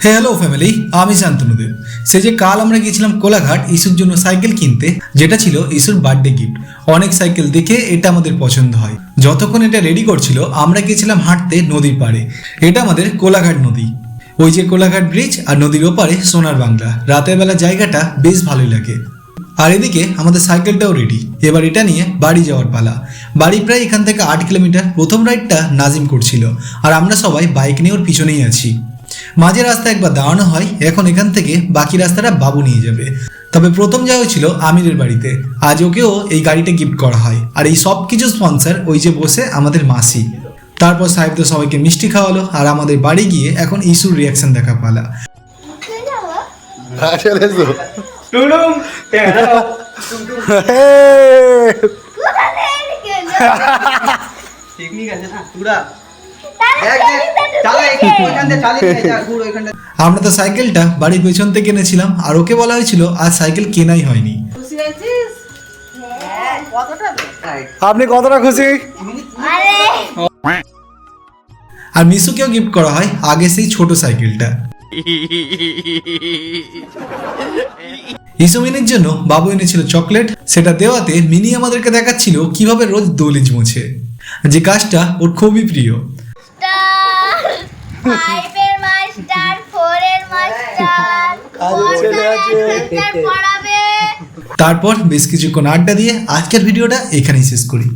Hello family, আমি শান্তনুদেব। সে যে কাল আমরা গিয়েছিলাম কোলাঘাট ইস্যুর জন্য সাইকেল কিনতে, যেটা ছিল ইস্যুর বার্থডে গিফট। অনেক সাইকেল দেখে এটা আমাদের পছন্দ হয়। যতক্ষণ এটা রেডি করছিল আমরা গিয়েছিলাম হাঁটতে নদীর পাড়ে। এটা আমাদের কোলাঘাট নদী। ওই যে কোলাঘাট ব্রিজ আর নদীর ওপারে সোনার বাংলা। রাতের বেলা জায়গাটা বেশ ভালোই লাগে। আর এদিকে আমাদের সাইকেলটাও রেডি। এবার এটা নিয়ে বাড়ি যাওয়ার পালা। বাড়ি প্রায় এখান থেকে 8 কিলোমিটার। প্রথম রাইডটা নাজিম করছিল আর আমরা সবাই বাইক নিয়ে ওর পিছনেই আছি। মাঝে রাস্তা একবার দাঁড়ানো হয়। এখন এখান থেকে বাকি রাস্তাটা বাবু নিয়ে যাবে। তবে প্রথম যাওয়া হয়েছিল আমিরের বাড়িতে। আজ ওকেও এই গাড়িটা গিফট করা হয়। আর এই সব কিছু স্পন্সর ওই যে বসে আমাদের মাসি। তারপর সাহেব তো সবাইকে মিষ্টি খাওয়ালো আর আমাদের বাড়ি গিয়ে এখন ইস্যুর রিয়াকশন দেখা পালা। আমরা তো সাইকেলটা বাড়ির পেছন থেকে কিনেছিলাম আর ওকে বলা হয়েছিল আজ সাইকেল কেনাই হয়নি। আপনি কতটা খুশি? আর মিশুকেও গিফট করা হয় আগে সেই ছোট সাইকেলটা। ইসু মিনির জন্য বাবু এনেছিল চকলেট। সেটা দেওয়াতে মিনি আমাদেরকে দেখাচ্ছিল কিভাবে রোজ দলিজ মোছে, যে কাজটা ওর খুবই প্রিয়। তারপর বেশ কিছুক্ষণ আড্ডা দিয়ে আজকের ভিডিওটা এখানেই শেষ করি।